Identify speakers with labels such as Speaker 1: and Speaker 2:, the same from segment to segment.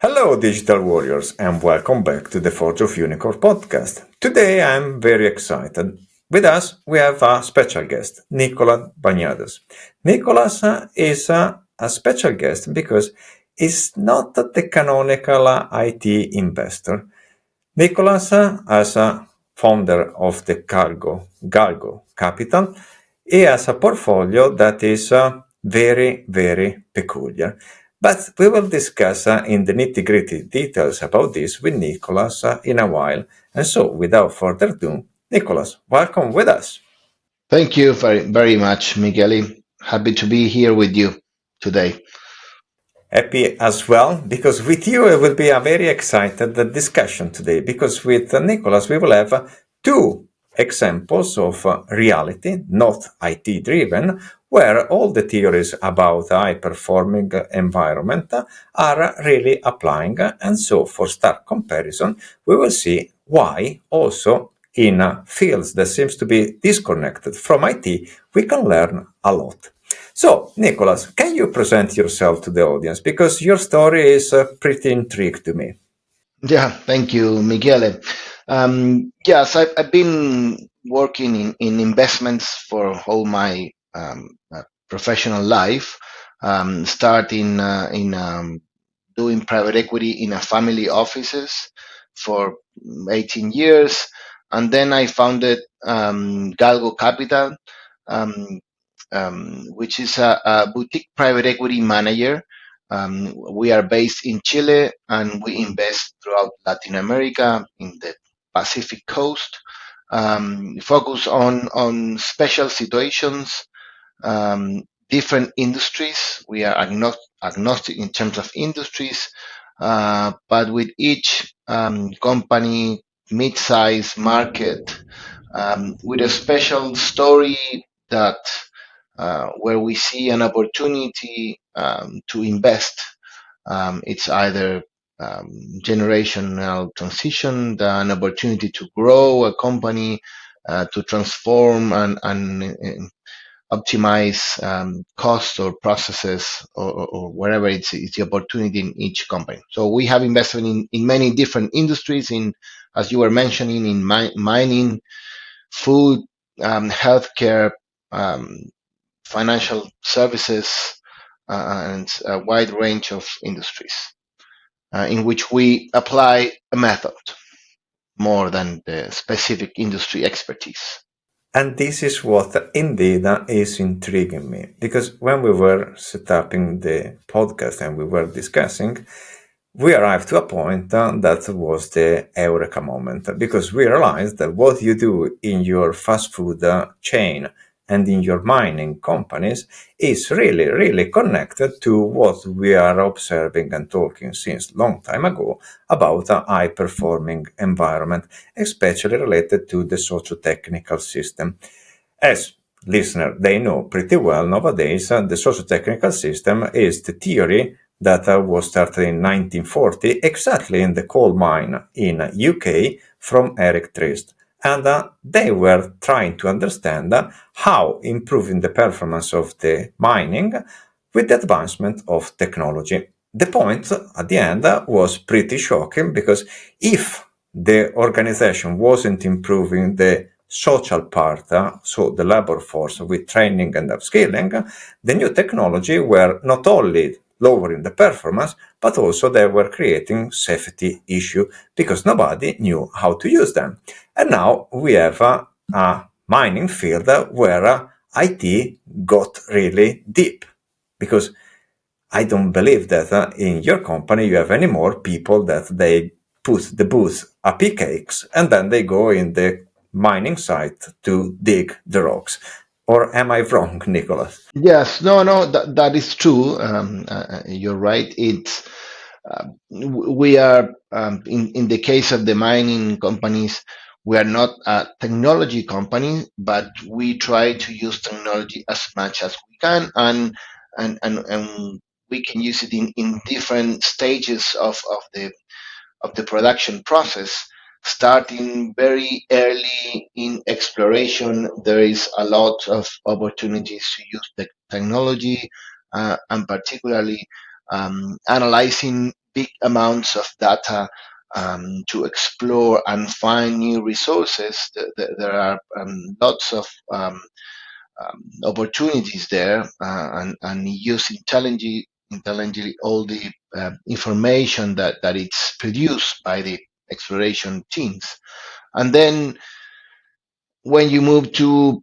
Speaker 1: Hello, digital warriors, and welcome back to the Forge of Unicorn podcast. Today I'm very excited. With us, we have a special guest, Nicolás Bañados. Nicolás is a special guest because he's not the canonical IT investor. Nicolás, as a founder of the Galgo Capital, he has a portfolio that is very, very peculiar. But we will discuss in the nitty-gritty details about this with Nicolás in a while. And so, without further ado, Nicolás, welcome with us.
Speaker 2: Thank you very much, Michele. Happy to be here with you today.
Speaker 1: Happy as well, because with you it will be a very excited discussion today, because with Nicolás we will have two examples of reality, not IT driven, where all the theories about high performing environment are really applying. And so for start comparison, we will see why also in fields that seems to be disconnected from IT, we can learn a lot. So, Nicolás, can you present yourself to the audience? Because your story is pretty intrigued to me.
Speaker 2: Yeah, thank you, Michele. Yes, I've been working in investments for all my professional life, starting in doing private equity in a family offices for 18 years. And then I founded Galgo Capital, um, which is a boutique private equity manager. We are based in Chile and we invest throughout Latin America in the Pacific coast. Focus on special situations, different industries. We are agnostic in terms of industries, but with each company, mid-size market, with a special story that where we see an opportunity to invest. It's either generational transition, an opportunity to grow a company, to transform and optimize costs or processes or wherever it's the opportunity in each company. So we have invested in many different industries, in, as you were mentioning, in mining, food, healthcare, um, financial services, and a wide range of industries in which we apply a method more than the specific industry expertise.
Speaker 1: And this is what indeed is intriguing me. Because when we were setting the podcast and we were discussing, we arrived to a point that was the Eureka moment. Because we realized that what you do in your fast food chain and in your mining companies is really, really connected to what we are observing and talking since long time ago about a high performing environment, especially related to the socio-technical system. As listeners, they know pretty well nowadays, the socio-technical system is the theory that was started in 1940, exactly in the coal mine in UK from Eric Trist. And they were trying to understand how improving the performance of the mining with the advancement of technology. The point at the end was pretty shocking, because if the organization wasn't improving the social part, so the labor force with training and upskilling, the new technology were not only lowering the performance, but also they were creating safety issue because nobody knew how to use them. And now we have a mining field where IT got really deep, because I don't believe that in your company you have any more people that they put the booth a pickaxe and then they go in the mining site to dig the rocks. Or am I wrong, Nicholas?
Speaker 2: Yes, no, that is true. You're right. It's we are in the case of the mining companies, we are not a technology company, but we try to use technology as much as we can, and we can use it in different stages of the production process. Starting very early in exploration, there is a lot of opportunities to use the technology, and particularly analyzing big amounts of data to explore and find new resources. There are lots of opportunities there, and use intelligently all the information that it's produced by the exploration teams. And then when you move to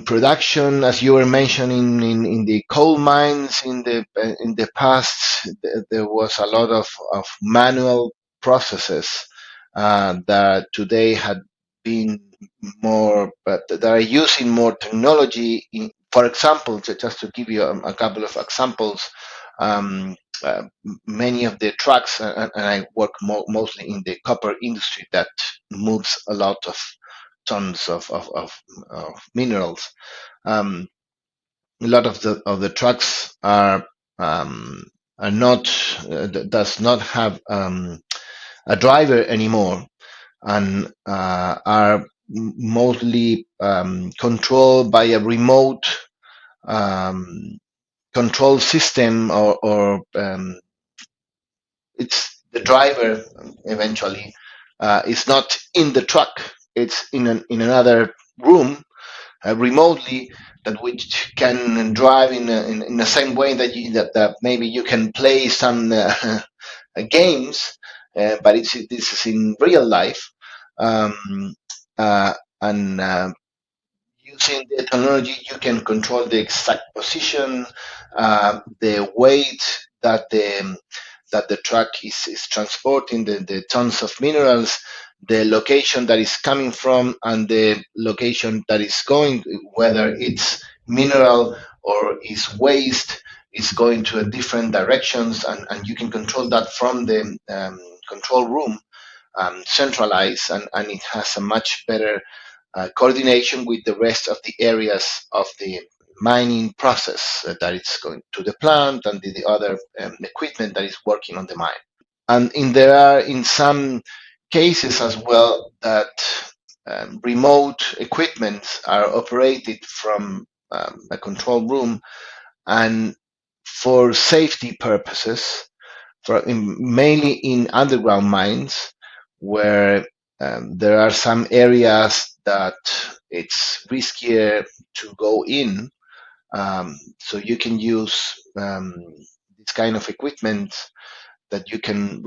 Speaker 2: production, as you were mentioning in the coal mines in the past, there was a lot of manual processes that today had been more, but that are using more technology. For example, just to give you a couple of examples, um, uh, many of the trucks, and I work mostly in the copper industry that moves a lot of tons of minerals. A lot of the trucks are not does not have a driver anymore, and are mostly controlled by a remote control system, or it's the driver eventually is not in the truck. It's in another room remotely, that which can drive in the same way that maybe you can play some games, but this is in real life, um, and using the technology you can control the exact position, the weight that the truck is transporting, the tons of minerals, the location that is coming from, and the location that is going, whether it's mineral or is waste, is going to a different directions, and you can control that from the control room, centralized, and it has a much better coordination with the rest of the areas of the mining process that is going to the plant, and the other equipment that is working on the mine. And there are in some cases as well that remote equipment are operated from a control room, and for safety purposes, mainly in underground mines, where there are some areas that it's riskier to go in. So you can use this kind of equipment that you can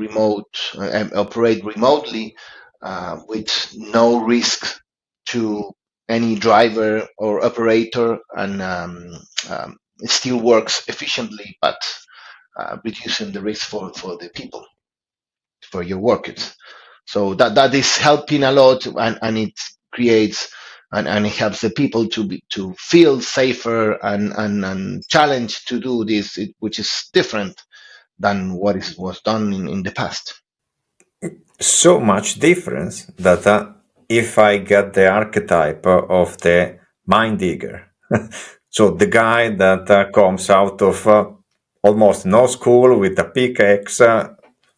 Speaker 2: operate remotely with no risk to any driver or operator, and it still works efficiently, but reducing the risk for the people, for your workers. So that is helping a lot, and it creates and it helps the people to feel safer, and challenged to do this, which is different than what was done in the past.
Speaker 1: So much difference that if I get the archetype of the mine digger, so the guy that comes out of almost no school with a pickaxe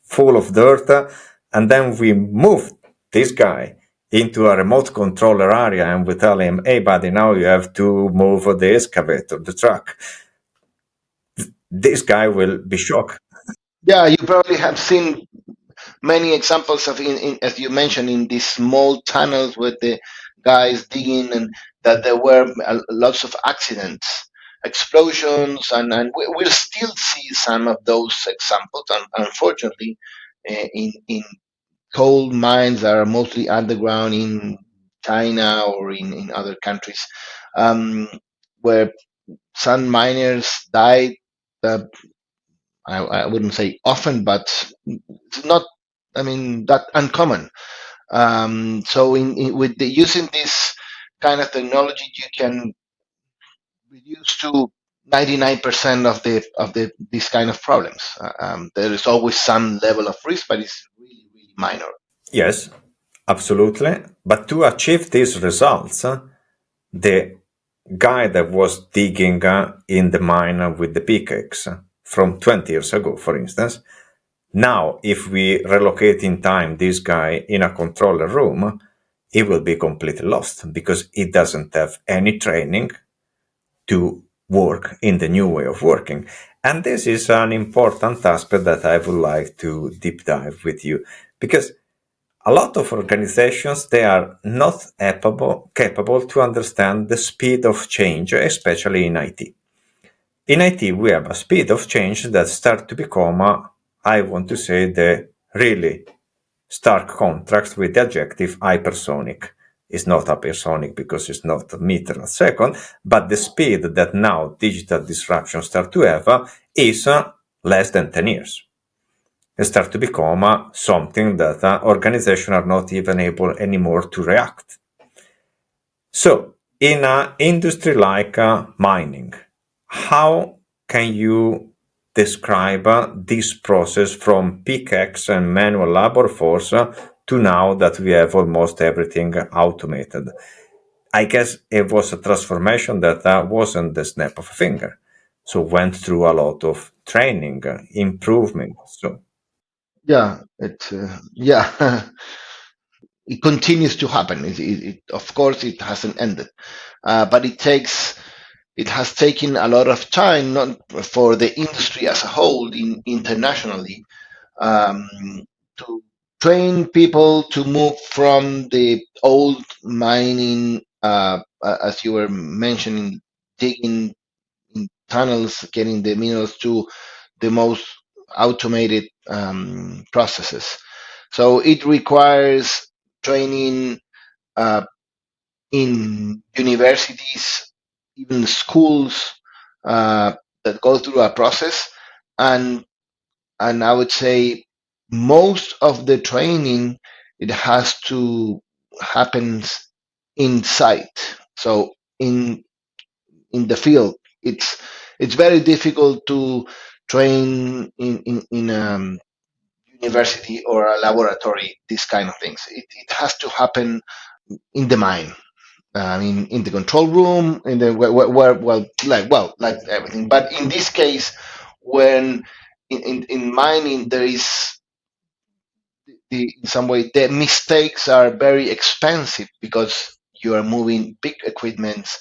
Speaker 1: full of dirt, and then we move this guy into a remote controller area and we tell him, hey buddy, now you have to move the excavator, the truck. This guy will be shocked.
Speaker 2: Yeah, you probably have seen many examples of, as you mentioned, in these small tunnels with the guys digging, and that there were lots of accidents, explosions, and we'll still see some of those examples. And unfortunately, in coal mines that are mostly underground in China or in other countries, where some miners died. Uh, I wouldn't say often, but it's not, I mean, that uncommon. So with using this kind of technology, you can reduce to 99% of the these kind of problems. There is always some level of risk, but it's really, really minor.
Speaker 1: Yes, absolutely. But to achieve these results, the guy that was digging in the mine with the pickaxe from 20 years ago, for instance, now if we relocate in time this guy in a controller room, he will be completely lost because he doesn't have any training to work in the new way of working. And this is an important aspect that I would like to deep dive with you, because a lot of organizations, they are not capable to understand the speed of change, especially in IT. In IT, we have a speed of change that start to become, I want to say, the really stark contrast with the adjective hypersonic. It's not hypersonic because it's not a meter a second, but the speed that now digital disruption start to have is less than 10 years. It start to become something that organizations are not even able anymore to react. So, in an industry like mining, how can you describe this process from pickaxe and manual labor force to now that we have almost everything automated? I guess it was a transformation that wasn't the snap of a finger. So went through a lot of training, improvement. So
Speaker 2: Yeah, yeah, it continues to happen. Of course, it hasn't ended, but it has taken a lot of time, not for the industry as a whole, internationally, um, to train people to move from the old mining, as you were mentioning, digging in tunnels, getting the minerals, to the most automated processes. So it requires training uh, in universities, even schools, uh, that go through a process, and I would say most of the training, it has to happens inside. So in the field, it's very difficult to train in university or a laboratory, these kind of things. It has to happen in the mine. I mean, in the control room, in the like everything. But in this case, when in mining, there is in some way the mistakes are very expensive because you are moving big equipments,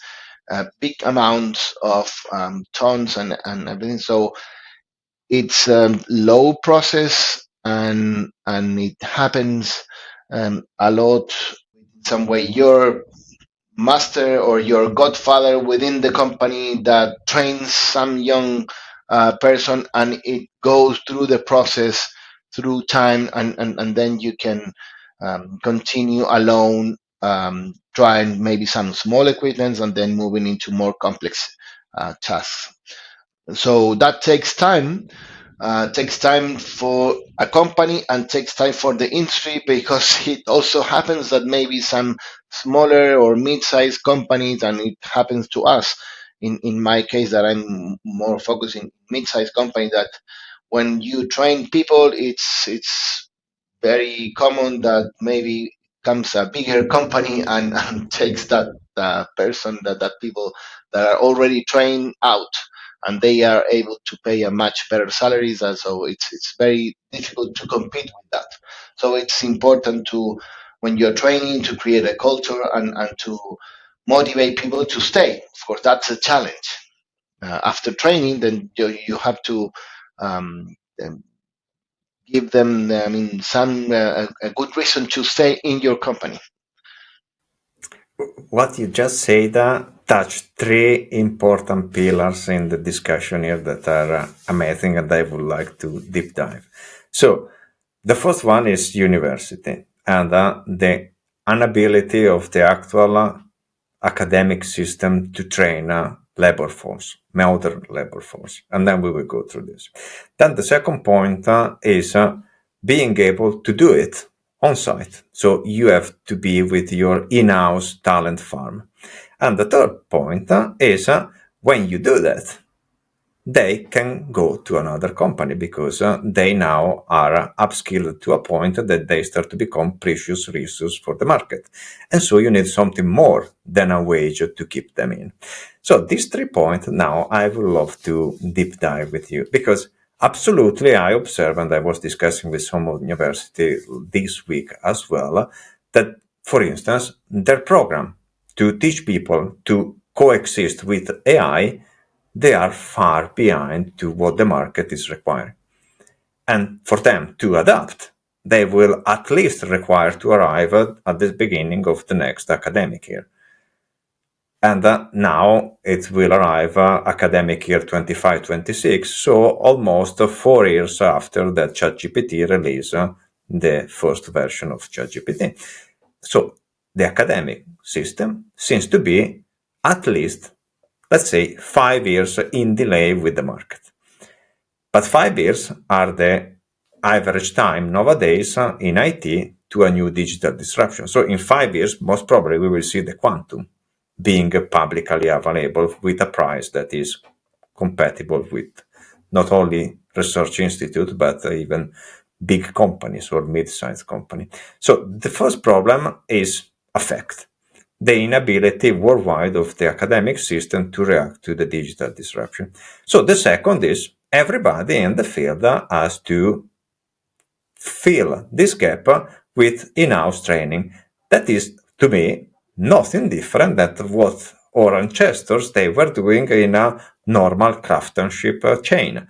Speaker 2: big amounts of tons and everything. So it's a low process, and it happens a lot. In some way, your master or your godfather within the company that trains some young person, and it goes through the process through time, and then you can continue alone, trying maybe some small equipments and then moving into more complex tasks. So that takes time for a company and takes time for the industry, because it also happens that maybe some smaller or mid-sized companies, and it happens to us in my case, that I'm more focusing mid-sized company, that when you train people, it's very common that maybe comes a bigger company and takes that person, that people that are already trained out, and they are able to pay a much better salaries. And so it's very difficult to compete with that. So it's important to, when you're training, to create a culture, and to motivate people to stay. Of course, that's a challenge. After training, then you have to um, give them, I mean, some a good reason to stay in your company.
Speaker 1: what you just said touched three important pillars in the discussion here that are amazing, and I would like to deep dive. So, the first one is university and the inability of the actual academic system to train labor force, modern labor force, and then we will go through this. Then the second point is being able to do it on site. So you have to be with your in-house talent farm. And the third point is when you do that, they can go to another company because they now are upskilled to a point that they start to become precious resource for the market. And so you need something more than a wage to keep them in. So these 3 points now I would love to deep dive with you, because absolutely I observe, and I was discussing with some university this week as well, that for instance, their program to teach people to coexist with AI they are far behind to what the market is requiring. And for them to adapt, they will at least require to arrive at the beginning of the next academic year. And now it will arrive academic year 25-26, so almost 4 years after that ChatGPT released the first version of ChatGPT. So the academic system seems to be at least, let's say, 5 years in delay with the market. But 5 years are the average time nowadays in IT to a new digital disruption. So in 5 years, most probably we will see the quantum being publicly available with a price that is compatible with not only research institute, but even big companies or mid-sized company. So the first problem is affect the inability worldwide of the academic system to react to the digital disruption. So the second is everybody in the field has to fill this gap with in-house training. That is, to me, nothing different than what our ancestors they were doing in a normal craftsmanship chain.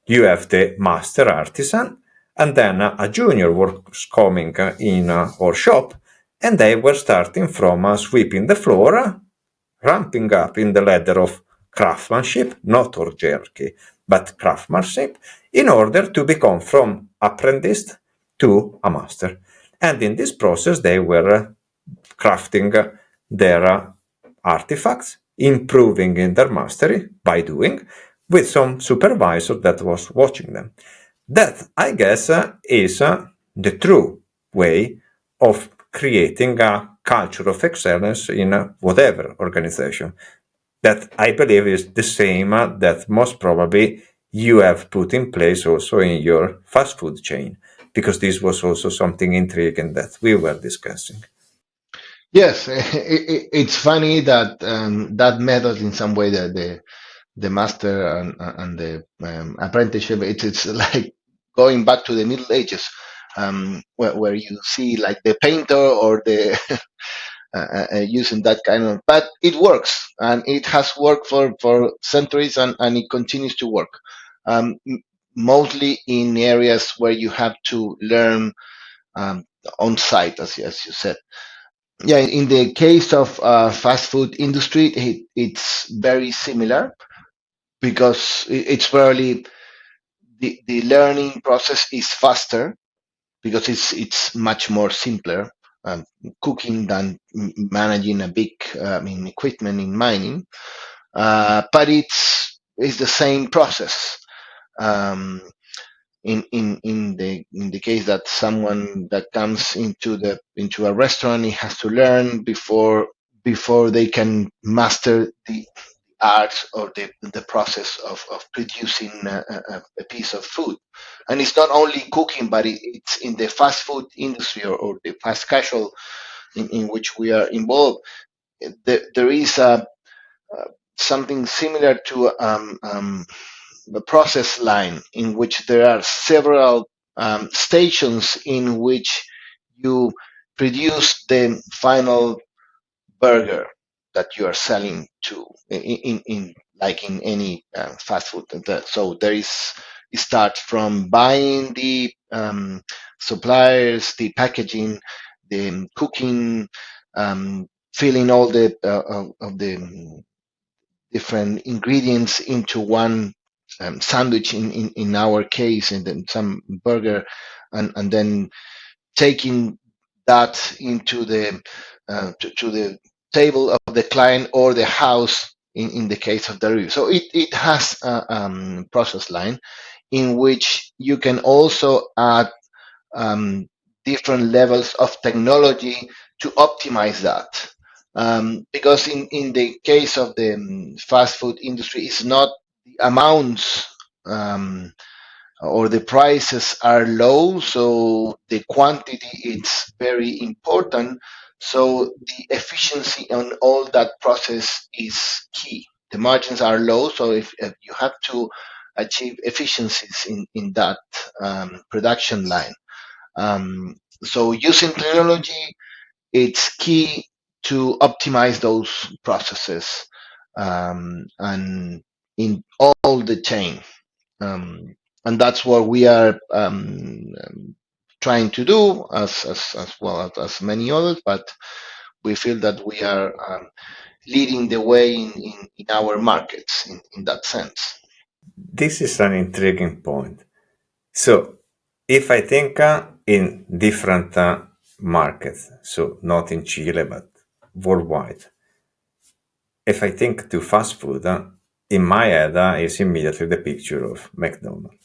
Speaker 1: You have the master artisan, and then a junior was coming in our shop, and they were starting from sweeping the floor, ramping up in the ladder of craftsmanship, not hierarchy, but craftsmanship, in order to become from apprentice to a master. And in this process, they were crafting their artifacts, improving in their mastery by doing, with some supervisor that was watching them. That, I guess, is the true way of creating a culture of excellence in whatever organization. That I believe is the same that most probably you have put in place also in your fast food chain, because this was also something intriguing that we were discussing.
Speaker 2: Yes, it's funny that that method, in some way, the master and the apprenticeship, it's like going back to the Middle Ages, where you see like the painter or the using that kind of, but it works, and it has worked for centuries, and it continues to work, mostly in areas where you have to learn on site, as you said. Yeah, in the case of fast food industry, it's very similar, because it's probably the learning process is faster, because it's much more simpler, cooking than managing a big equipment in mining, but it's the same process. Um, in the case that someone that comes into a restaurant, he has to learn before they can master the art or the process of producing a piece of food. And it's not only cooking, but it's in the fast food industry, or the fast casual in which we are involved. There is something similar to the process line, in which there are several stations in which you produce the final burger that you are selling to, in like in any fast food. So there is, it starts from buying the suppliers, the packaging, the cooking, filling all the of the different ingredients into one sandwich, in our case, and then some burger, and then taking that into the to the table of the client or the house, in the case of the review. So it has a process line in which you can also add different levels of technology to optimize that. Because in the case of the fast food industry, it's not the amounts, or the prices are low, so the quantity is very important. So the efficiency on all that process is key. The margins are low, so if you have to achieve efficiencies in that production line. So using technology, it's key to optimize those processes. And in all the chain. And that's what we are trying to do as well as many others, but we feel that we are leading the way in our markets in that sense.
Speaker 1: This is an intriguing point. So, if I think in different markets, so not in Chile but worldwide, if I think to fast food, in my head is immediately the picture of McDonald's.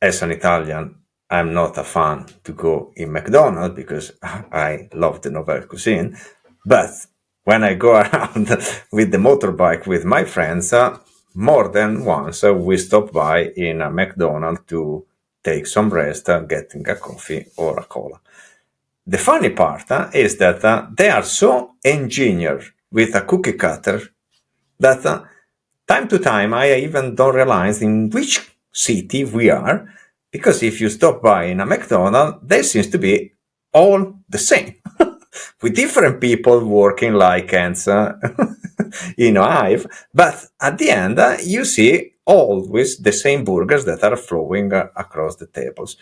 Speaker 1: As an Italian, I'm not a fan to go in McDonald's because I love the novel cuisine. But when I go around with the motorbike with my friends, more than once we stop by in a McDonald's to take some rest, getting a coffee or a cola. The funny part is that they are so engineered with a cookie cutter that time to time I even don't realize in which city we are, because if you stop by in a McDonald's, there seems to be all the same, with different people working like ants in a hive. But at the end, you see always the same burgers that are flowing across the tables.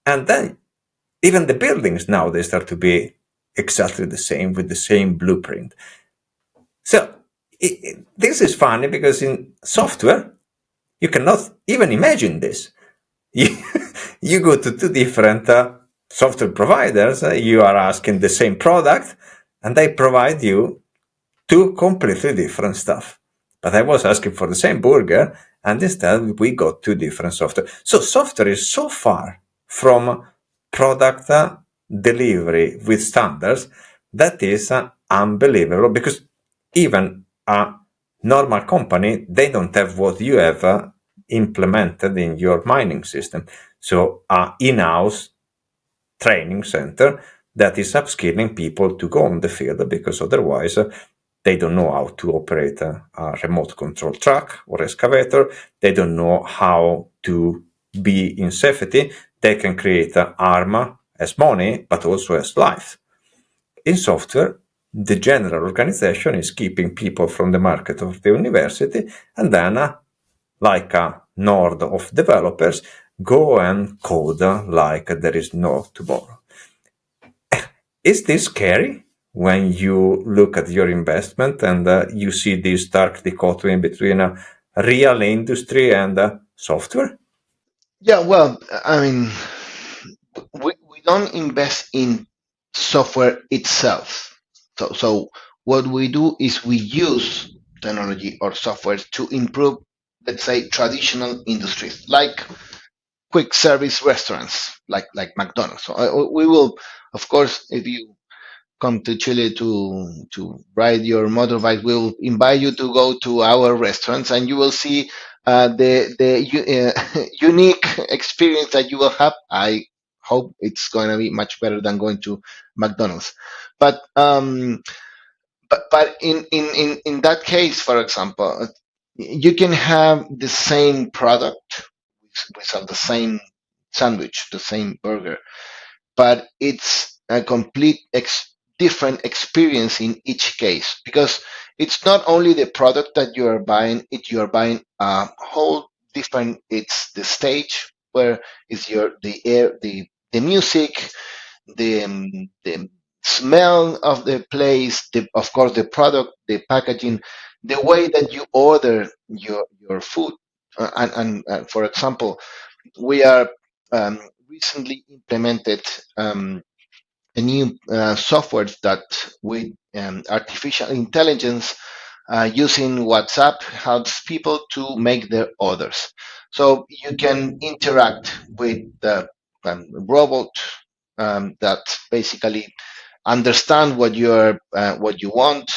Speaker 1: And then even the buildings now, they start to be exactly the same with the same blueprint. So this is funny because in software, you cannot even imagine this. You, you go to two different software providers, you are asking the same product, and they provide you two completely different stuff. But I was asking for the same burger, and instead we got two different software. So software is so far from product delivery with standards that is unbelievable, because even a normal company, they don't have what you have implemented in your mining system. So a in-house training center that is upskilling people to go on the field, because otherwise they don't know how to operate a remote control truck or excavator. They don't know how to be in safety. They can create armor as money, but also as life. In software, the general organization is keeping people from the market of the university, and then, like a node of developers, go and code like there is no tomorrow. Is this scary when you look at your investment and you see this stark dichotomy between a real industry and software?
Speaker 2: Yeah, well, I mean, we don't invest in software itself. So what we do is we use technology or software to improve, let's say, traditional industries like quick service restaurants, like McDonald's. So we will, of course, if you come to Chile to ride your motorbike, we'll invite you to go to our restaurants, and you will see the unique experience that you will have. I hope it's going to be much better than going to McDonald's. But but in that case, for example, you can have the same product. We sell the same sandwich, the same burger, but it's a complete different experience in each case, because it's not only the product that you are buying, you are buying a whole different, it's the stage where is your the air, the music, the smell of the place, of course the product, the packaging, the way that you order your food. For example, we are recently implemented a new software that with artificial intelligence, using WhatsApp, helps people to make their orders. So you can interact with the robot that basically understand what you want,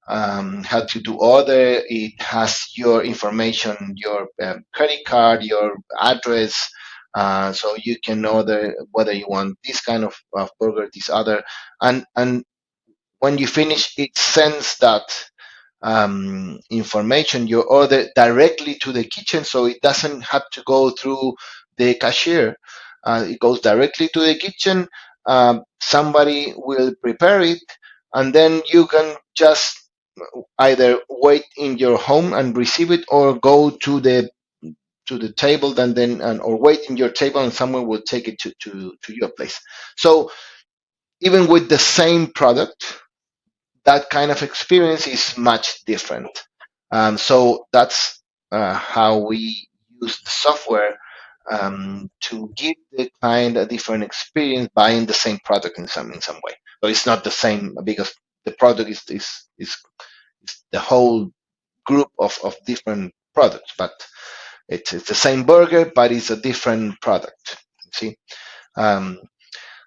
Speaker 2: help you to order. It has your information, your credit card, your address, so you can order whether you want this kind of burger, this other, and when you finish, it sends that information, your order, directly to the kitchen, so it doesn't have to go through the cashier. It goes directly to the kitchen. Somebody will prepare it, and then you can just either wait in your home and receive it, or go to the table, or wait in your table and someone will take it to your place. So even with the same product, that kind of experience is much different. So that's how we use the software to give the client a different experience buying the same product in some way. But it's not the same because the product is the whole group of different products, but it's the same burger, but it's a different product. You see, um,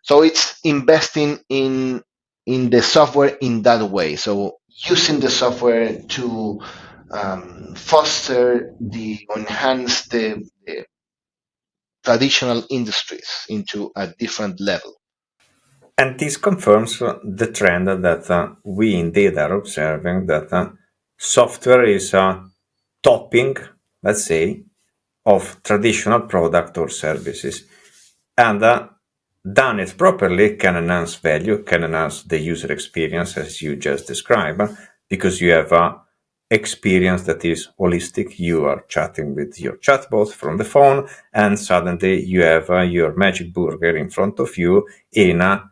Speaker 2: so it's investing in the software in that way. So using the software to foster enhance the traditional industries into a different level.
Speaker 1: And this confirms the trend that we indeed are observing, that software is a topping, let's say, of traditional product or services. And done it properly can enhance value, can enhance the user experience as you just described, because you have a experience that is holistic. You are chatting with your chatbot from the phone, and suddenly you have your magic burger in front of you in a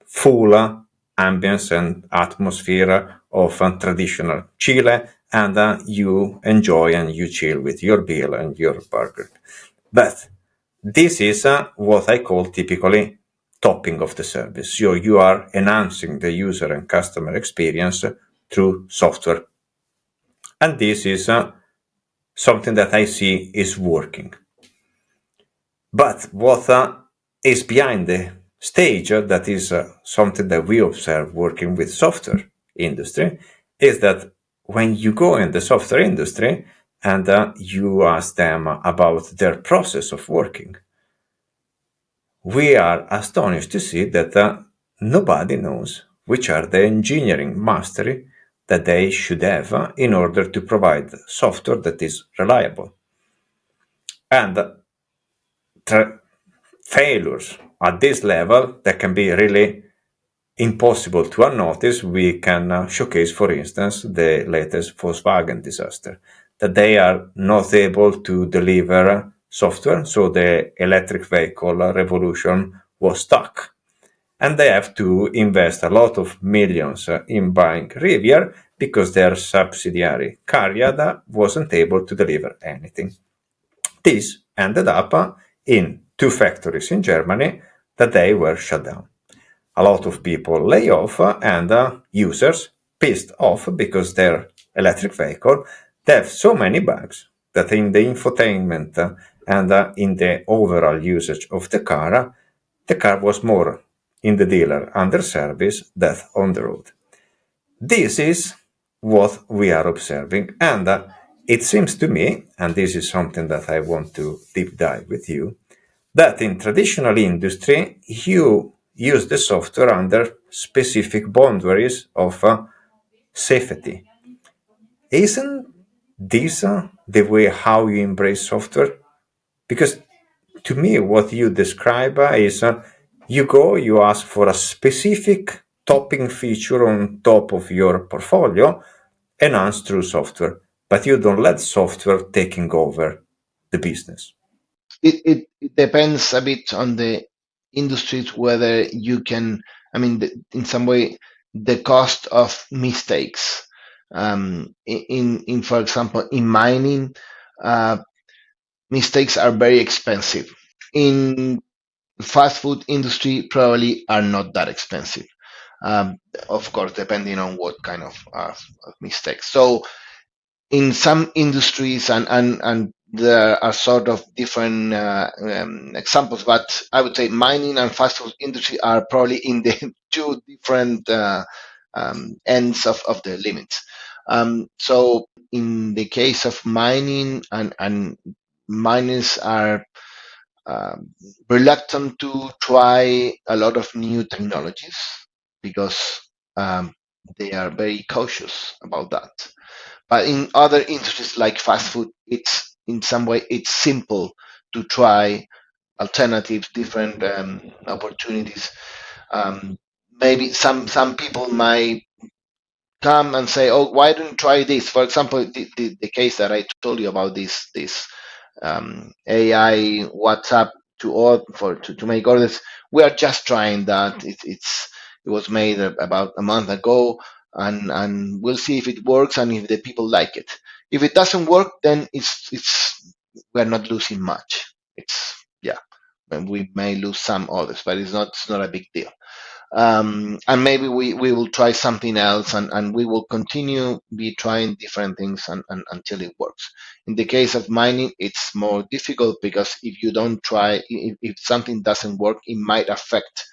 Speaker 1: full ambience and atmosphere of traditional Chile, and you enjoy and you chill with your beer and your burger. But this is what I call typically topping of the service. So you are enhancing the user and customer experience through software. And this is something that I see is working. But what is behind the stage, that is something that we observe working with software industry, is that when you go in the software industry and you ask them about their process of working, we are astonished to see that nobody knows which are the engineering mastery that they should have in order to provide software that is reliable. And failures at this level that can be really impossible to unnotice, we can showcase, for instance, the latest Volkswagen disaster, that they are not able to deliver software, so the electric vehicle revolution was stuck. And they have to invest a lot of millions in buying Rivian because their subsidiary Cariad wasn't able to deliver anything. This ended up in two factories in Germany that they were shut down. A lot of people lay off, and users pissed off because their electric vehicle, they have so many bugs that in the infotainment and in the overall usage of the car was more in the dealer under service than on the road. This is what we are observing, and it seems to me, and this is something that I want to deep dive with you, that in traditional industry you use the software under specific boundaries of safety. Isn't this the way how you embrace software? Because to me, what you describe is you go, you ask for a specific topping feature on top of your portfolio, enhanced through software, but you don't let software taking over the business.
Speaker 2: It depends a bit on the industries whether you can. I mean, in some way, the cost of mistakes. In for example, in mining, mistakes are very expensive. In fast food industry, probably are not that expensive. Of course, depending on what kind of mistakes. So in some industries, and there are sort of different examples, but I would say mining and fast food industry are probably in the two different ends of the limits. So in the case of mining, and miners are reluctant to try a lot of new technologies because they are very cautious about that. But in other industries like fast food, it's in some way it's simple to try alternatives, different opportunities. Maybe some people might come and say, "Oh, why don't you try this?" For example, the case that I told you about, this AI WhatsApp to make orders. We are just trying that. It was made about a month ago, and we'll see if it works and if the people like it. If it doesn't work, then it's we're not losing much. It's yeah, and we may lose some orders, but it's not a big deal. And maybe we will try something else, and we will continue be trying different things until it works. In the case of mining, it's more difficult because if you don't try, if something doesn't work, it might affect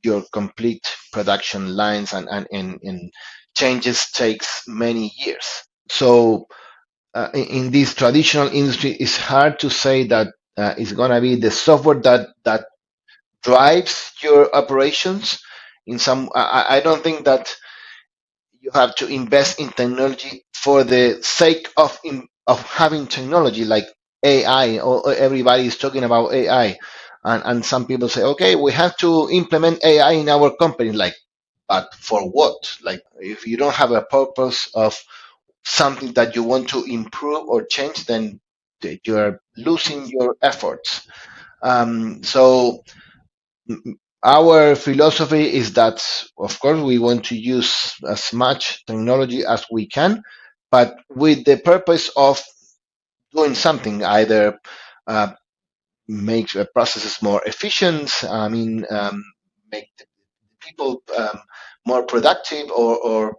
Speaker 2: your complete production lines, and changes takes many years. So in this traditional industry, it's hard to say that it's going to be the software that drives your operations. I don't think that you have to invest in technology for the sake of having technology like AI, or everybody is talking about AI, and some people say, okay, we have to implement AI in our company, like, but for what? Like, if you don't have a purpose of something that you want to improve or change, then you're losing your efforts. So our philosophy is that, of course, we want to use as much technology as we can, but with the purpose of doing something, either uh, make processes more efficient, make the people more productive, or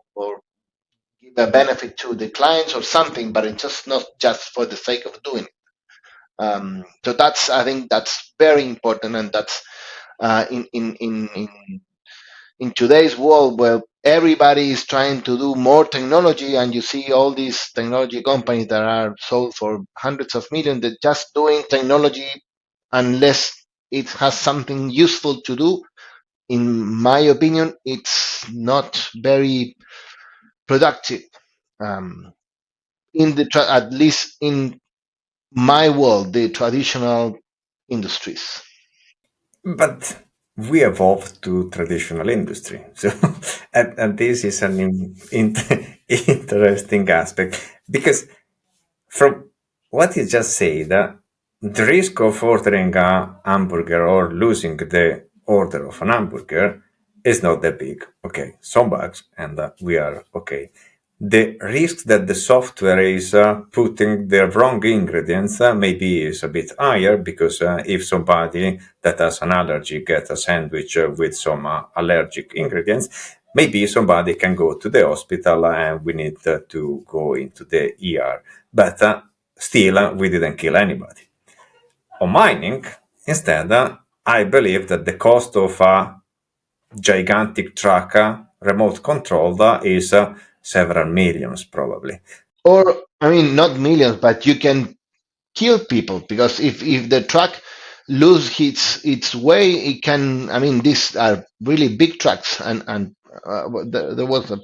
Speaker 2: give a benefit to the clients or something, but it's just not just for the sake of doing it. So I think that's very important, and that's in today's world where everybody is trying to do more technology, and you see all these technology companies that are sold for hundreds of millions, they're just doing technology unless it has something useful to do. In my opinion, it's not very productive. Um, at least in my world, the traditional industries.
Speaker 1: But we evolved to traditional industry. So, and this is an interesting aspect because from what you just said, the risk of ordering a hamburger or losing the order of an hamburger is not that big. Okay, some bugs, and we are okay. The risk that the software is putting the wrong ingredients maybe is a bit higher because if somebody that has an allergy gets a sandwich with some allergic ingredients, maybe somebody can go to the hospital and we need to go into the ER. But still, we didn't kill anybody. On mining, instead, I believe that the cost of a gigantic truck remote controlled is several millions probably.
Speaker 2: Or, I mean, not millions, but you can kill people, because if the truck lose its way, it can. I mean, these are really big trucks, and there was a.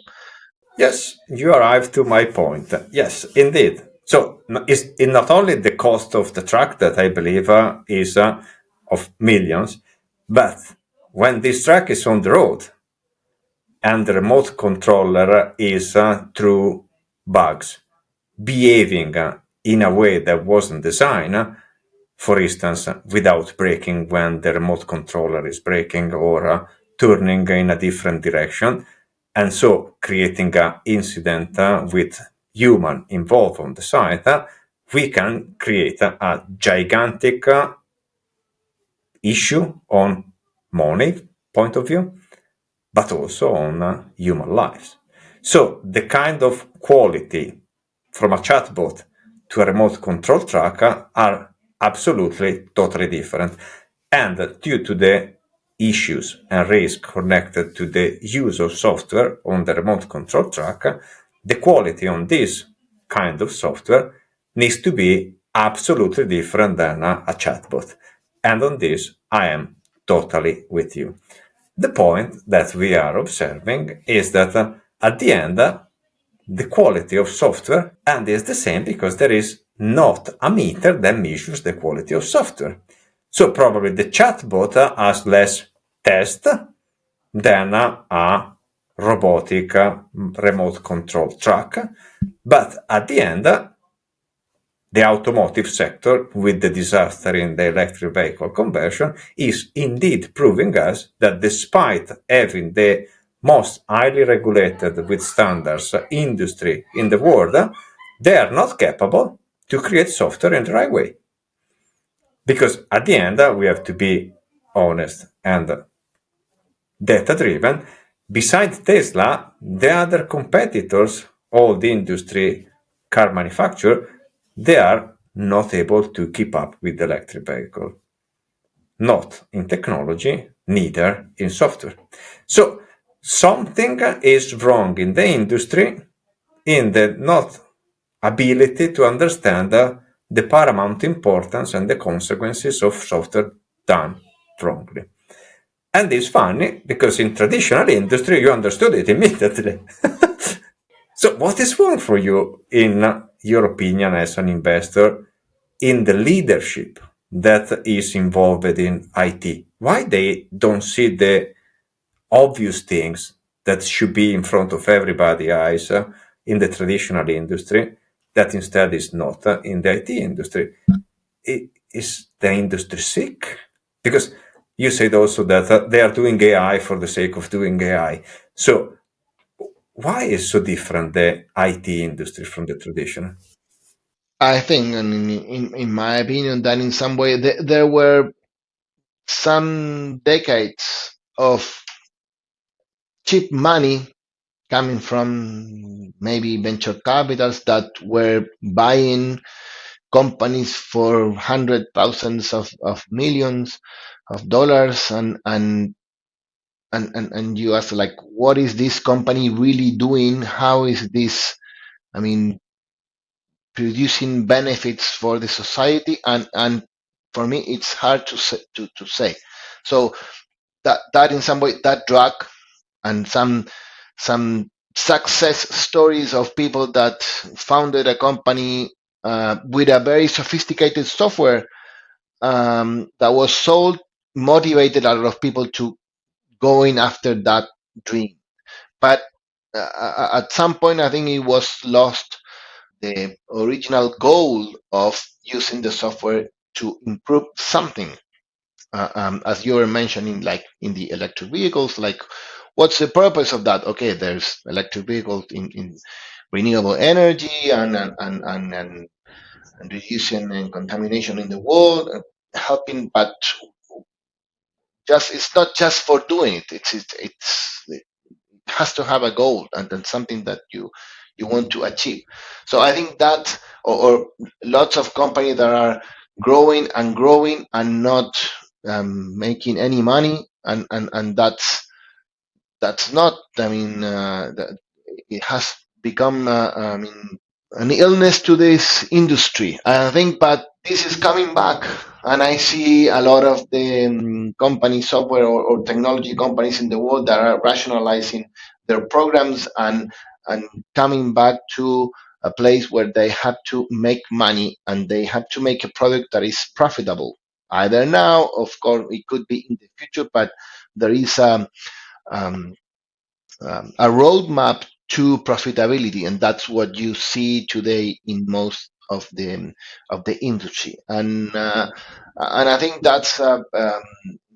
Speaker 1: Yes, you arrive to my point. Yes, indeed. So it's not only the cost of the truck that I believe is of millions, but when this truck is on the road and the remote controller is through bugs behaving in a way that wasn't designed, for instance, without braking when the remote controller is braking or turning in a different direction, and so creating an incident with human involved on the site, we can create a gigantic issue on money point of view, but also on human lives. So the kind of quality from a chatbot to a remote control truck are absolutely totally different. And due to the issues and risk connected to the use of software on the remote control truck, the quality on this kind of software needs to be absolutely different than a chatbot. And on this, I am totally with you. The point that we are observing is that at the end, the quality of software and is the same because there is not a meter that measures the quality of software. So probably the chatbot has less test than a robotic remote control truck. But at the end, the automotive sector, with the disaster in the electric vehicle conversion, is indeed proving us that despite having the most highly regulated with standards industry in the world, they are not capable to create software in the right way. Because at the end, we have to be honest and data driven. Besides Tesla, the other competitors, all the industry car manufacturer, they are not able to keep up with the electric vehicle. Not in technology, neither in software. So something is wrong in the industry in the not ability to understand the paramount importance and the consequences of software done wrongly. And it's funny because in traditional industry you understood it immediately. So what is wrong for you, in your opinion, as an investor, in the leadership that is involved in IT? Why they don't see the obvious things that should be in front of everybody's eyes in the traditional industry that instead is not in the IT industry? Is the industry sick? Because you said also that they are doing AI for the sake of doing AI. So why is so different the IT industry from the traditional?
Speaker 2: I think, and in my opinion, that in some way there were some decades of cheap money coming from maybe venture capitals that were buying companies for hundred thousands of millions of dollars, and you ask, like, what is this company really doing? How is this, I mean, producing benefits for the society? And for me, it's hard to say. So that in some way, that drug, and some success stories of people that founded a company with a very sophisticated software that was sold, motivated a lot of people to going after that dream. But at some point, I think it was lost the original goal of using the software to improve something. As you were mentioning, like in the electric vehicles, like what's the purpose of that? Okay, there's electric vehicles in renewable energy and reducing contamination in the world, helping, but just it's not just for doing it. It has to have a goal and then something that you want to achieve. So I think that, or lots of companies that are growing and growing and not making any money, and that's not. I mean, that it has become. I mean, an illness to this industry. I think, but this is coming back, and I see a lot of the companies, software or technology companies in the world that are rationalizing their programs and coming back to a place where they have to make money and they have to make a product that is profitable. Either now, of course, it could be in the future, but there is um, a roadmap to profitability, and that's what you see today in most of the industry. And I think that's in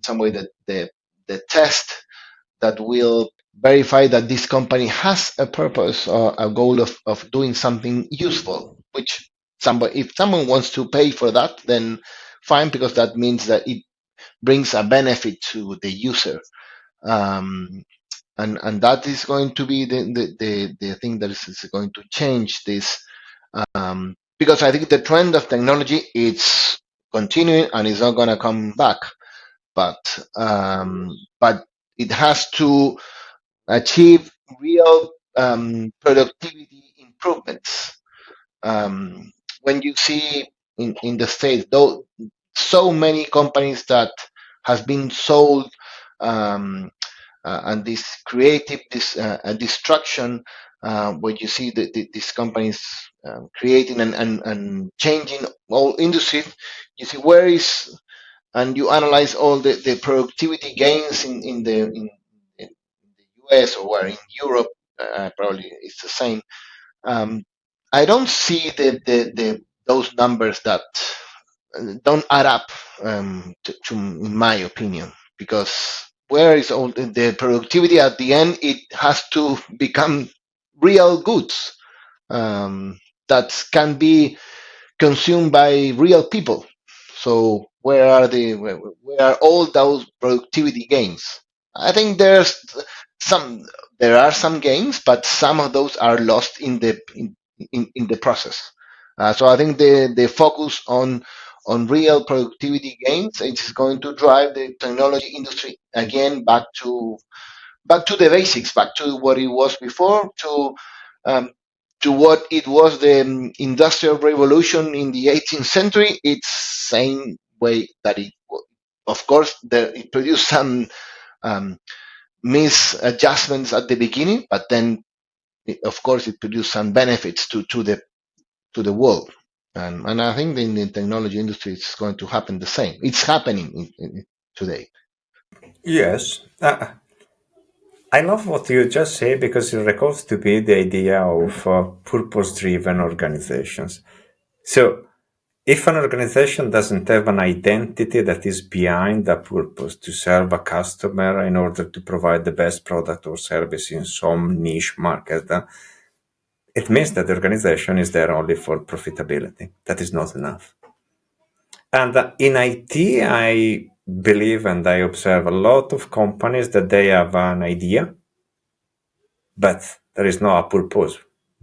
Speaker 2: some way that the test that will verify that this company has a purpose or a goal of doing something useful. Which somebody, if someone wants to pay for that, then fine, because that means that it brings a benefit to the user. Um, and that is going to be the thing that is going to change this, because I think the trend of technology is continuing and it's not going to come back, but it has to achieve real productivity improvements. When you see in the States, though, so many companies that has been sold, and this creative destruction, where you see these companies creating and changing all industries, you see where is, and you analyze all the productivity gains in the US or where in Europe, probably it's the same. I don't see those numbers that don't add up, in my opinion, because where is all the productivity at the end? It has to become real goods that can be consumed by real people. So where are all those productivity gains? I think some there are some gains, but some of those are lost in the process. So I think the focus on real productivity gains is going to drive the technology industry again back to the basics, back to what it was before, um, to what it was the industrial revolution in the 18th century. It's same way that of course, it produced some um, misadjustments at the beginning, but then, of course, it produced some benefits to the world. And I think in the technology industry, it's going to happen the same. It's happening today.
Speaker 1: Yes, I love what you just said because it recalls to me the idea of purpose-driven organizations. So, if an organization doesn't have an identity that is behind a purpose to serve a customer in order to provide the best product or service in some niche market, it means that the organization is there only for profitability. That is not enough. And in IT, I believe and I observe a lot of companies that they have an idea, but there is no purpose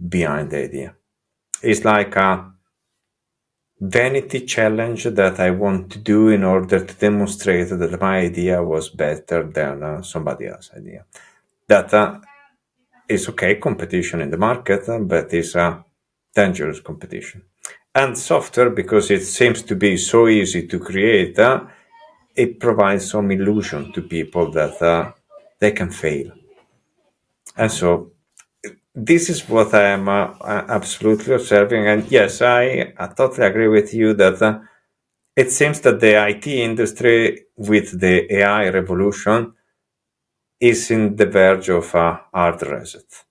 Speaker 1: behind the idea. It's like a vanity challenge that I want to do in order to demonstrate that my idea was better than somebody else's idea. That is okay, competition in the market, but it's a dangerous competition. And software, because it seems to be so easy to create, it provides some illusion to people that they can fail. And so this is what I am absolutely observing. And yes, I totally agree with you that it seems that the IT industry with the AI revolution is in the verge of a hard reset.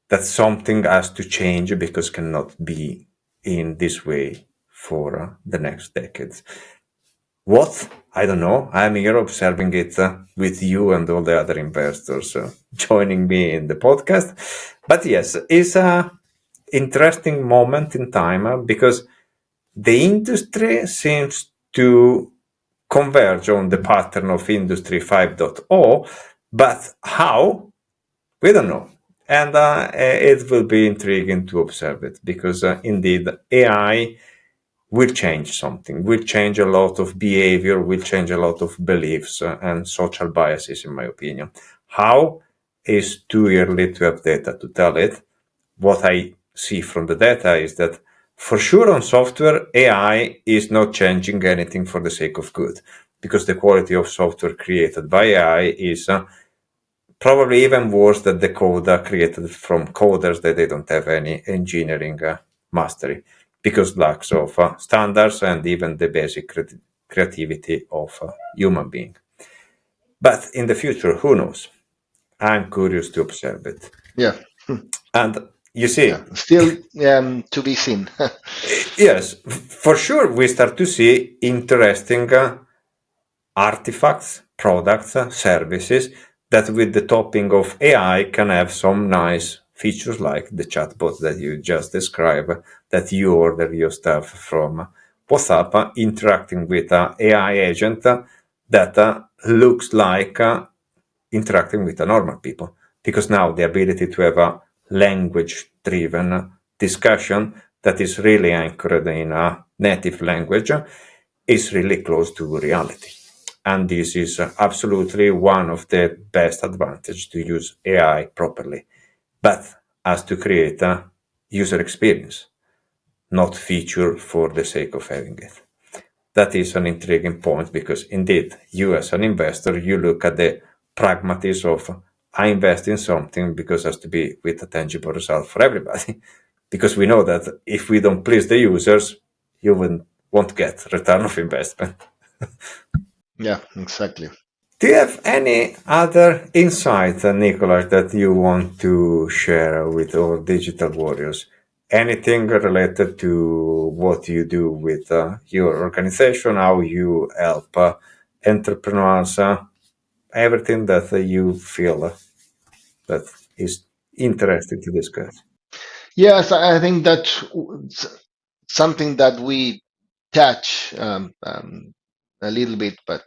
Speaker 1: That something has to change because cannot be in this way for the next decades. What? I don't know. I'm here observing it with you and all the other investors joining me in the podcast. But yes, it's a interesting moment in time because the industry seems to converge on the pattern of Industry 5.0, but how? We don't know. And it will be intriguing to observe it because indeed AI will change something, will change a lot of behavior, will change a lot of beliefs and social biases, in my opinion. How is too early to have data to tell it. What I see from the data is that for sure on software, AI is not changing anything for the sake of good because the quality of software created by AI is probably even worse than the code created from coders that they don't have any engineering mastery because lacks of standards and even the basic creativity of human being. But in the future, who knows? I'm curious to observe it.
Speaker 2: Yeah.
Speaker 1: And you see,
Speaker 2: Yeah. Still to be seen.
Speaker 1: yes, for sure, we start to see interesting artifacts, products, services that with the topping of AI can have some nice features like the chatbot that you just described, that you order your stuff from WhatsApp, interacting with an AI agent that looks like interacting with the normal people. Because now the ability to have a language driven discussion that is really anchored in a native language is really close to reality. And this is absolutely one of the best advantages to use AI properly, but as to create a user experience, not feature for the sake of having it. That is an intriguing point because indeed, you as an investor, you look at the pragmatism of I invest in something because it has to be with a tangible result for everybody. Because we know that if we don't please the users, you won't get return of investment.
Speaker 2: Yeah, exactly.
Speaker 1: Do you have any other insight, Nicolás, that you want to share with our digital warriors? Anything related to what you do with your organization, how you help entrepreneurs, everything that you feel that is interesting to discuss?
Speaker 2: Yes, I think that's something that we touch a little bit, but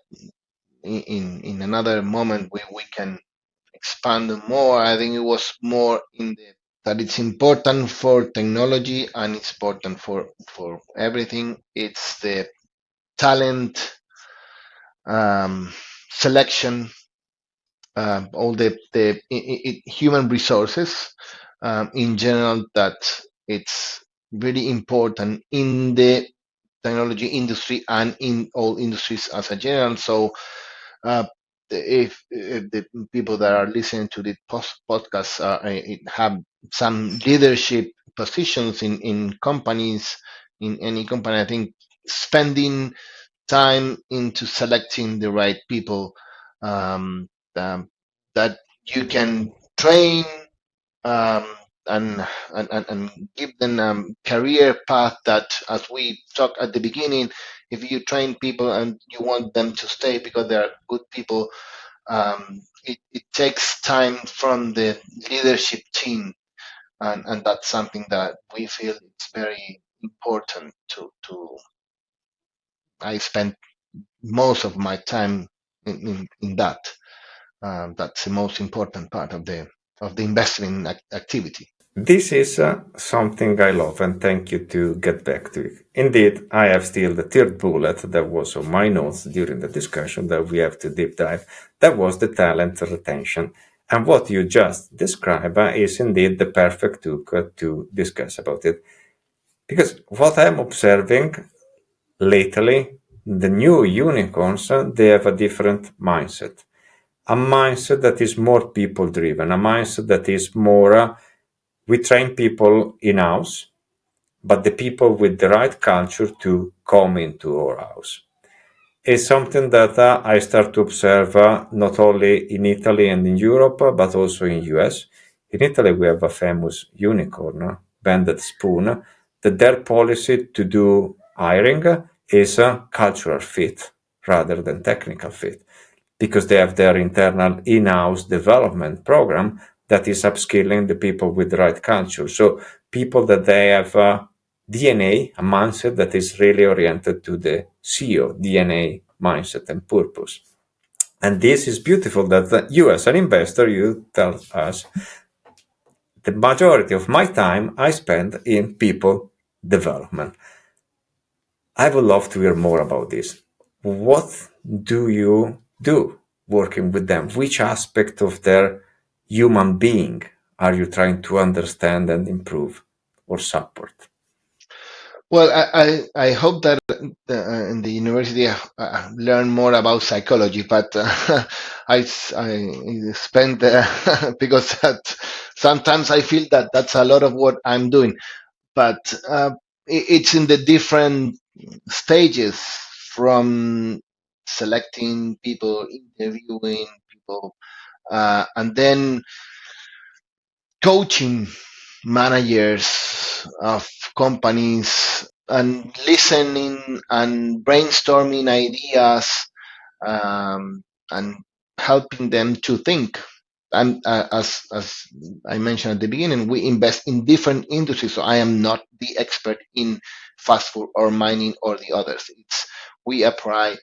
Speaker 2: in another moment we can expand more. I think it was more in the that it's important for technology and it's important for everything. It's the talent selection, all the human resources in general, that it's really important in the technology industry and in all industries as a general. So uh, if the people that are listening to the podcast have some leadership positions in companies, in any company, I think spending time into selecting the right people, um, um, that you can train, um, and, and give them career path that, as we talked at the beginning, if you train people and you want them to stay because they are good people, it takes time from the leadership team, and that's something that we feel it's very important to I spend most of my time in that. That's the most important part of the investment activity.
Speaker 1: This is something I love, and thank you to get back to it. Indeed, I have still the third bullet that was on my notes during the discussion that we have to deep dive. That was the talent retention. And what you just described is indeed the perfect hook to discuss about it. Because what I'm observing lately, the new unicorns, they have a different mindset. A mindset that is more people driven, a mindset that is more we train people in house, but the people with the right culture to come into our house. It's something that I start to observe not only in Italy and in Europe, but also in US. In Italy, we have a famous unicorn, Banded Spoon, that their policy to do hiring is a cultural fit rather than technical fit, because they have their internal in-house development program that is upskilling the people with the right culture. So people that they have a DNA, a mindset that is really oriented to the CEO DNA mindset and purpose. And this is beautiful that you as an investor, you tell us the majority of my time I spend in people development. I would love to hear more about this. What do you do working with them? Which aspect of their human being are you trying to understand and improve or support?
Speaker 2: Well, I hope that in the university learn more about psychology, but I spend because that sometimes I feel that that's a lot of what I'm doing, but it's in the different stages, from selecting people, interviewing people, and then coaching managers of companies and listening and brainstorming ideas, and helping them to think. And as I mentioned at the beginning, we invest in different industries. So I am not the expert in fast food or mining or the others. It's we apply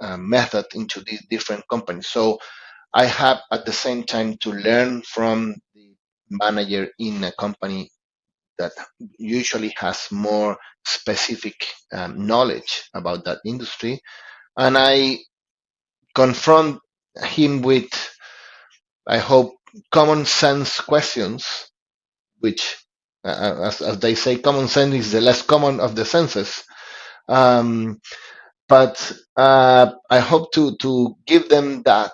Speaker 2: a method into these different companies. So I have at the same time to learn from the manager in a company that usually has more specific knowledge about that industry, and I confront him with, I hope, common sense questions, which, as they say, common sense is the less common of the senses. Um, but I hope to give them that,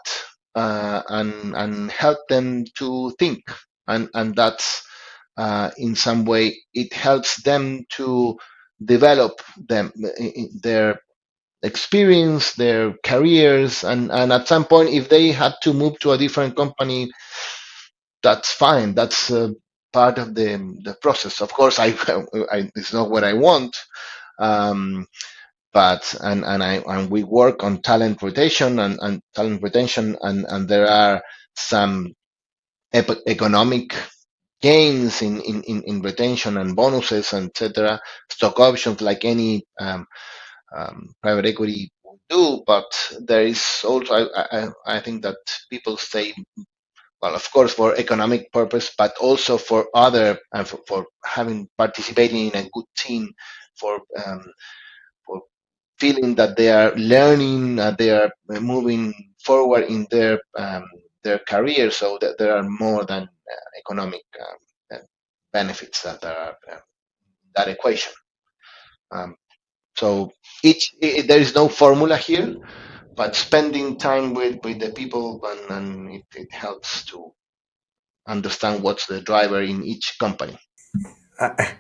Speaker 2: and help them to think, and that's in some way it helps them to develop them their experience, their careers, and at some point, if they had to move to a different company, that's fine. That's part of the process. Of course, it's not what I want. Um, but and we work on talent rotation and talent retention, and there are some economic gains in retention and bonuses and etc. Stock options, like any private equity will do. But there is also, I think that people stay, well, of course, for economic purpose, but also for other, for having participating in a good team, for for feeling that they are learning, that they are moving forward in their career, so that there are more than economic benefits that are that equation. So there is no formula here, but spending time with the people, and it helps to understand what's the driver in each company.
Speaker 1: I,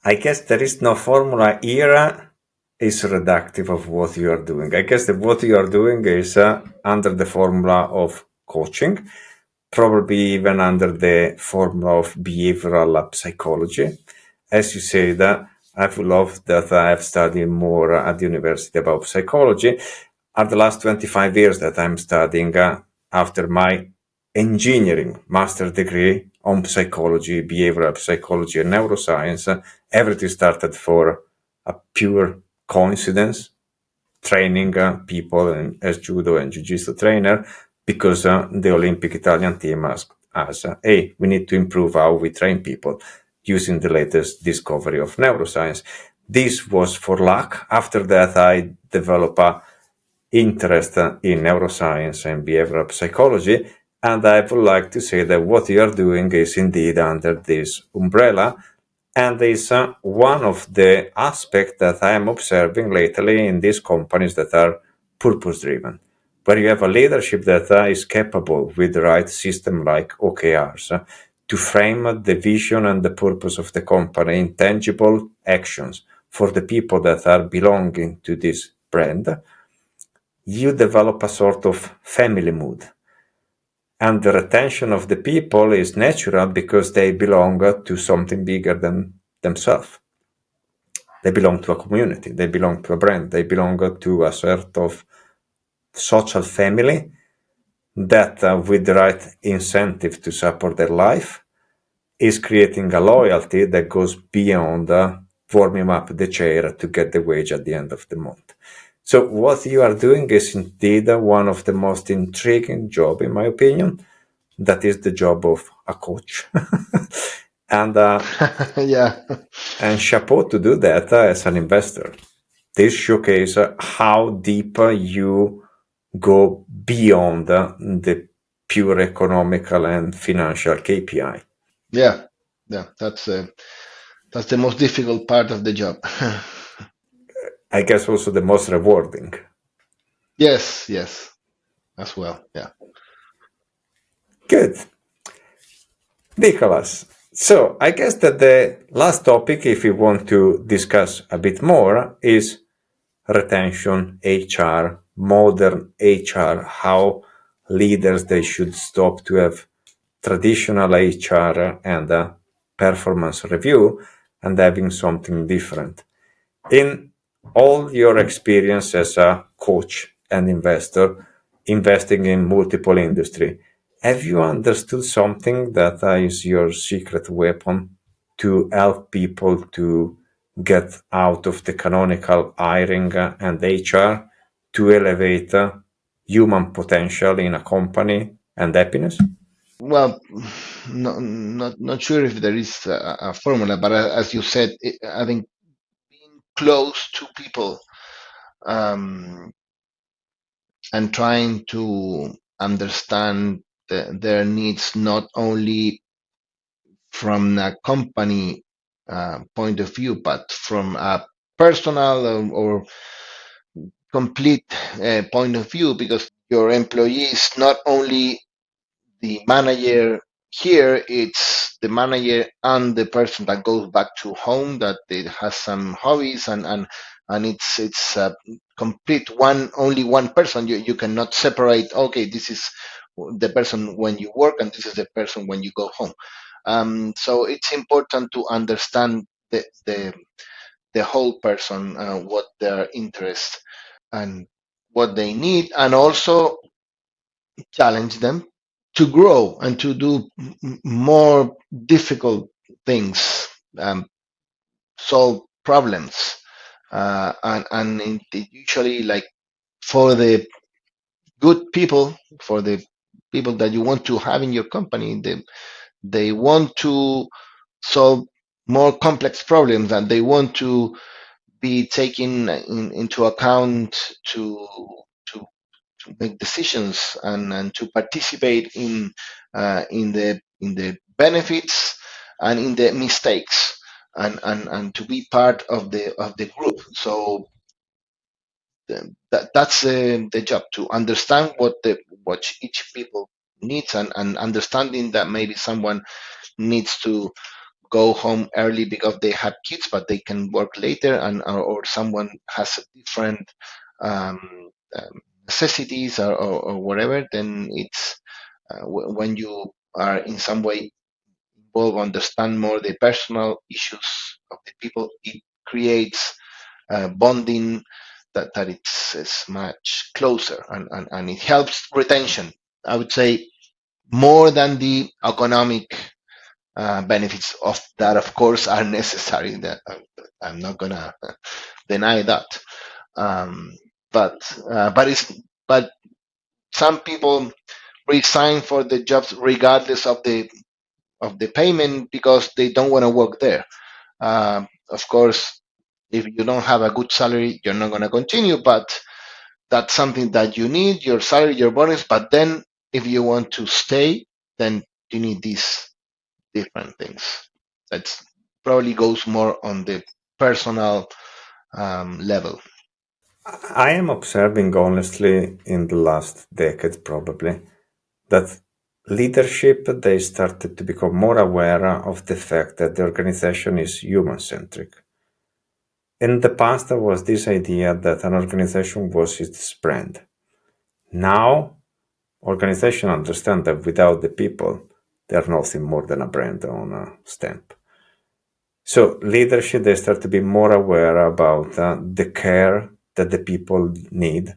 Speaker 1: I guess there is no formula here is reductive of what you are doing. I guess that what you are doing is under the formula of coaching, probably even under the formula of behavioral psychology. As you said, I've loved that I have studied more at the university about psychology. Are the last 25 years that I'm studying after my engineering master degree on psychology, behavioral psychology, and neuroscience. Everything started for a pure coincidence, training people as judo and jiu-jitsu trainer, because the Olympic Italian team asked us, hey, we need to improve how we train people using the latest discovery of neuroscience. This was for luck. After that, I developed a interest in neuroscience and behavioral psychology. And I would like to say that what you are doing is indeed under this umbrella. And is one of the aspects that I am observing lately in these companies that are purpose driven, where you have a leadership that is capable with the right system like OKRs to frame the vision and the purpose of the company in tangible actions for the people that are belonging to this brand. You develop a sort of family mood. And the retention of the people is natural because they belong to something bigger than themselves. They belong to a community, they belong to a brand, they belong to a sort of social family that, with the right incentive to support their life, is creating a loyalty that goes beyond warming up the chair to get the wage at the end of the month. So what you are doing is indeed one of the most intriguing job, in my opinion. That is the job of a coach. and
Speaker 2: Yeah.
Speaker 1: and chapeau to do that as an investor. This showcases how deep you go beyond the pure economical and financial KPI.
Speaker 2: Yeah, yeah, that's the most difficult part of the job.
Speaker 1: I guess also the most rewarding.
Speaker 2: Yes, yes, as well. Yeah.
Speaker 1: Good. Nicholas. So I guess that the last topic, if we want to discuss a bit more, is retention, HR, modern HR, how leaders they should stop to have traditional HR and performance review and having something different. In all your experience as a coach and investor, investing in multiple industry, have you understood something that is your secret weapon to help people to get out of the canonical hiring and HR to elevate human potential in a company and happiness?
Speaker 2: Well, not sure if there is a formula, but as you said, I think being close to people, um, and trying to understand their needs, not only from a company point of view, but from a personal or complete point of view, because your employee is not only the manager here, it's the manager and the person that goes back to home, that it has some hobbies and and it's complete only one person. You cannot separate. Okay, this is the person when you work, and this is the person when you go home. So it's important to understand the whole person, what their interests and what they need, and also challenge them to grow and to do more difficult things, solve problems, usually, like, for the good people, for the people that you want to have in your company, they want to solve more complex problems, and they want to be taken into account to to make decisions, and to participate in the benefits and in the mistakes, and to be part of the group. So that's the job, to understand what each people needs, and understanding that maybe someone needs to go home early because they have kids, but they can work later, or someone has a different um, necessities, or whatever. Then it's when you are in some way involved, understand more the personal issues of the people, it creates bonding that it's much closer, and it helps retention, I would say, more than the economic benefits of that, of course, are necessary. That I'm not gonna deny that. Um, but some people resign for the jobs regardless of the payment, because they don't want to work there. Of course, if you don't have a good salary, you're not gonna continue. But that's something that you need, your salary, your bonus. But then, if you want to stay, then you need these different things. That probably goes more on the personal level.
Speaker 1: I am observing honestly in the last decade probably that leadership they started to become more aware of the fact that the organization is human centric. In the past there was this idea that an organization was its brand. Now organization understand that without the people they are nothing more than a brand on a stamp. So leadership, they start to be more aware about the care that the people need,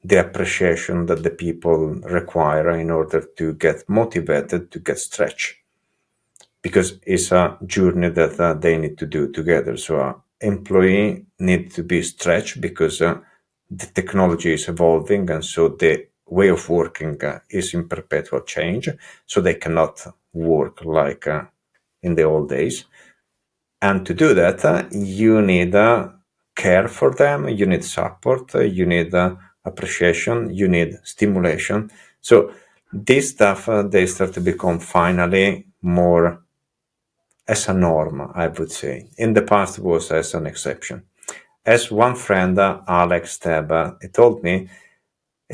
Speaker 1: the appreciation that the people require in order to get motivated, to get stretched, because it's a journey that they need to do together. So employee need to be stretched because the technology is evolving, and so the way of working is in perpetual change. So they cannot work like in the old days. And to do that, you need care for them, you need support, you need appreciation, you need stimulation. So this stuff, they start to become finally more as a norm, I would say. In the past was as an exception. As one friend, Alex Teb, he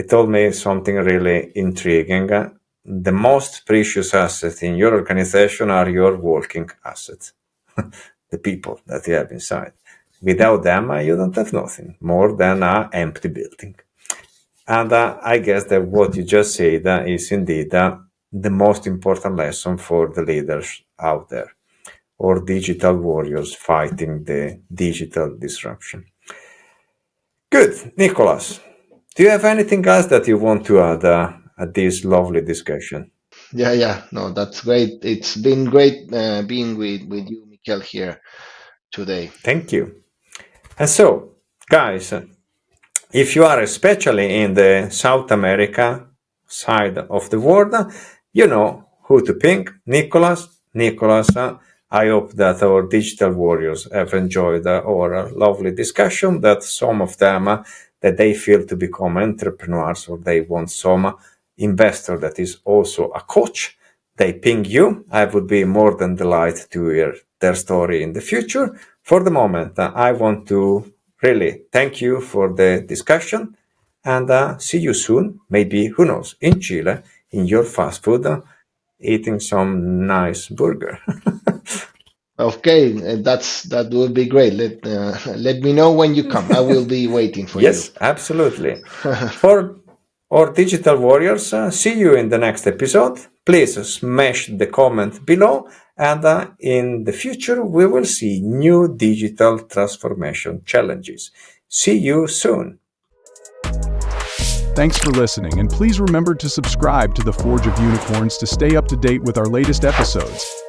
Speaker 1: told me something really intriguing. The most precious asset in your organization are your working assets, the people that you have inside. Without them, you don't have nothing more than an empty building. And I guess that what you just said is indeed the most important lesson for the leaders out there, or digital warriors fighting the digital disruption. Good, Nicholas. Do you have anything else that you want to add at this lovely discussion?
Speaker 2: Yeah. No, that's great. It's been great being with you, Mikel, here today.
Speaker 1: Thank you. And so, guys, if you are especially in the South America side of the world, you know who to ping. Nicholas. Nicholas, I hope that our digital warriors have enjoyed our lovely discussion, that some of them, that they feel to become entrepreneurs, or they want some investor that is also a coach, they ping you. I would be more than delighted to hear their story in the future. For the moment, I want to really thank you for the discussion, and see you soon. Maybe, who knows, in Chile, in your fast food, eating some nice burger.
Speaker 2: Okay, that would be great. Let me know when you come. I will be waiting for
Speaker 1: Yes, absolutely. For our digital warriors, see you in the next episode. Please smash the comment below, and in the future we will see new digital transformation challenges. See you soon.
Speaker 3: Thanks for listening, and please remember to subscribe to the Forge of Unicorns to stay up to date with our latest episodes.